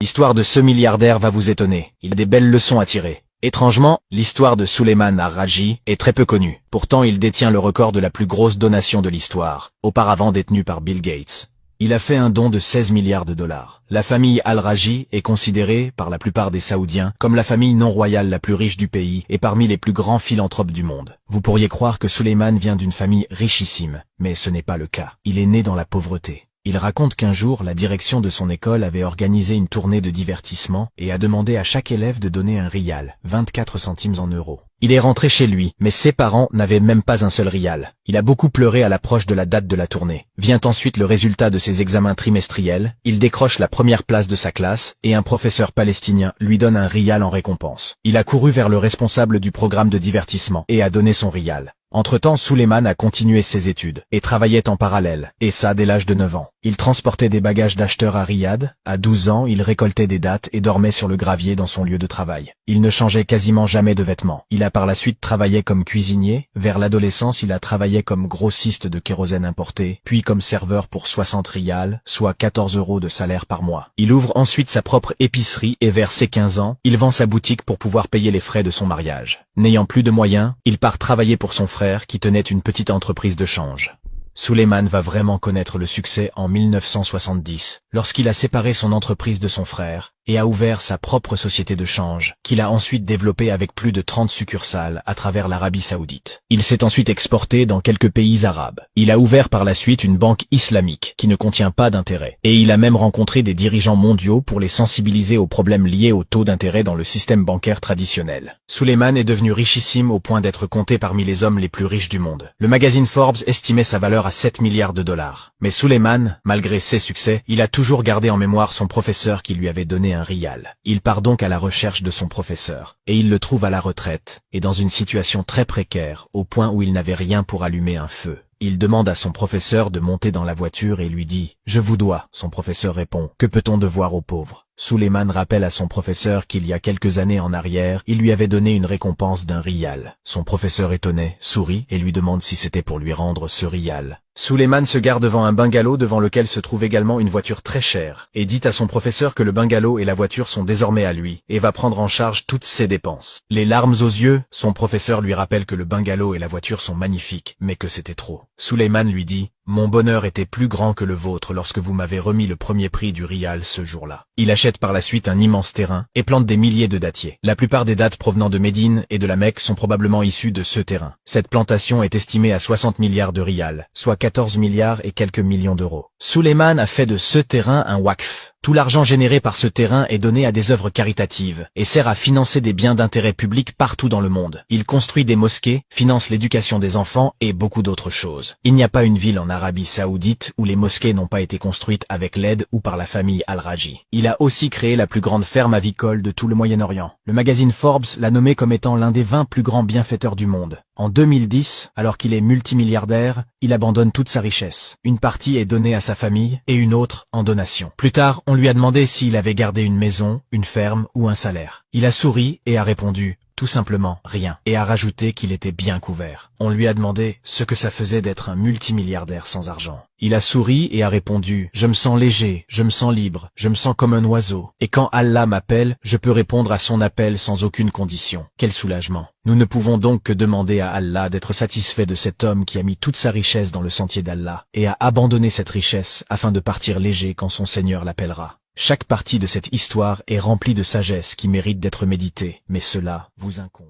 L'histoire de ce milliardaire va vous étonner, il a des belles leçons à tirer. Étrangement, l'histoire de Suleyman Al-Rajhi est très peu connue. Pourtant il détient le record de la plus grosse donation de l'histoire, auparavant détenue par Bill Gates. Il a fait un don de 16 milliards de dollars. La famille Al-Rajhi est considérée, par la plupart des Saoudiens, comme la famille non royale la plus riche du pays et parmi les plus grands philanthropes du monde. Vous pourriez croire que Suleyman vient d'une famille richissime, mais ce n'est pas le cas. Il est né dans la pauvreté. Il raconte qu'un jour, la direction de son école avait organisé une tournée de divertissement et a demandé à chaque élève de donner un rial, 24 centimes en euros. Il est rentré chez lui, mais ses parents n'avaient même pas un seul rial. Il a beaucoup pleuré à l'approche de la date de la tournée. Vient ensuite le résultat de ses examens trimestriels, il décroche la première place de sa classe, et un professeur palestinien lui donne un rial en récompense. Il a couru vers le responsable du programme de divertissement, et a donné son rial. Entre-temps, Suleyman a continué ses études, et travaillait en parallèle, et ça dès l'âge de 9 ans. Il transportait des bagages d'acheteurs à Riyad, à 12 ans il récoltait des dattes et dormait sur le gravier dans son lieu de travail. Il ne changeait quasiment jamais de vêtements. Il a par la suite travaillé comme cuisinier, vers l'adolescence il a travaillé comme grossiste de kérosène importé, puis comme serveur pour 60 riyals, soit 14 € de salaire par mois. Il ouvre ensuite sa propre épicerie et vers ses 15 ans, il vend sa boutique pour pouvoir payer les frais de son mariage. N'ayant plus de moyens, il part travailler pour son frère qui tenait une petite entreprise de change. Suleyman va vraiment connaître le succès en 1970, lorsqu'il a séparé son entreprise de son frère, et a ouvert sa propre société de change, qu'il a ensuite développée avec plus de 30 succursales à travers l'Arabie Saoudite. Il s'est ensuite exporté dans quelques pays arabes. Il a ouvert par la suite une banque islamique qui ne contient pas d'intérêt. Et il a même rencontré des dirigeants mondiaux pour les sensibiliser aux problèmes liés au taux d'intérêt dans le système bancaire traditionnel. Suleyman est devenu richissime au point d'être compté parmi les hommes les plus riches du monde. Le magazine Forbes estimait sa valeur à 7 milliards de dollars. Mais Suleyman, malgré ses succès, il a toujours gardé en mémoire son professeur qui lui avait donné un rial. Il part donc à la recherche de son professeur, et il le trouve à la retraite, et dans une situation très précaire, au point où il n'avait rien pour allumer un feu. Il demande à son professeur de monter dans la voiture et lui dit « Je vous dois ». Son professeur répond « Que peut-on devoir aux pauvres ?» Suleyman rappelle à son professeur qu'il y a quelques années en arrière, il lui avait donné une récompense d'un rial. Son professeur étonné sourit et lui demande si c'était pour lui rendre ce rial. Suleyman se gare devant un bungalow devant lequel se trouve également une voiture très chère, et dit à son professeur que le bungalow et la voiture sont désormais à lui, et va prendre en charge toutes ses dépenses. Les larmes aux yeux, son professeur lui rappelle que le bungalow et la voiture sont magnifiques, mais que c'était trop. Suleyman lui dit « Mon bonheur était plus grand que le vôtre lorsque vous m'avez remis le premier prix du rial ce jour-là. » Il achète par la suite un immense terrain et plante des milliers de dattiers. La plupart des dattes provenant de Médine et de la Mecque sont probablement issues de ce terrain. Cette plantation est estimée à 60 milliards de rials, soit 14 milliards et quelques millions d'euros. Suleyman a fait de ce terrain un waqf. Tout l'argent généré par ce terrain est donné à des œuvres caritatives et sert à financer des biens d'intérêt public partout dans le monde. Il construit des mosquées, finance l'éducation des enfants et beaucoup d'autres choses. Il n'y a pas une ville en Arabie Saoudite où les mosquées n'ont pas été construites avec l'aide ou par la famille Al-Rajhi. Il a aussi créé la plus grande ferme avicole de tout le Moyen-Orient. Le magazine Forbes l'a nommé comme étant l'un des 20 plus grands bienfaiteurs du monde. En 2010, alors qu'il est multimilliardaire, il abandonne toute sa richesse. Une partie est donnée à sa famille et une autre en donation. Plus tard, on lui a demandé s'il avait gardé une maison, une ferme ou un salaire. Il a souri et a répondu tout simplement rien, et a rajouté qu'il était bien couvert. On lui a demandé ce que ça faisait d'être un multimilliardaire sans argent. Il a souri et a répondu « Je me sens léger, je me sens libre, je me sens comme un oiseau. Et quand Allah m'appelle, je peux répondre à son appel sans aucune condition. Quel soulagement !» Nous ne pouvons donc que demander à Allah d'être satisfait de cet homme qui a mis toute sa richesse dans le sentier d'Allah, et a abandonné cette richesse afin de partir léger quand son Seigneur l'appellera. Chaque partie de cette histoire est remplie de sagesse qui mérite d'être méditée, mais cela vous incombe.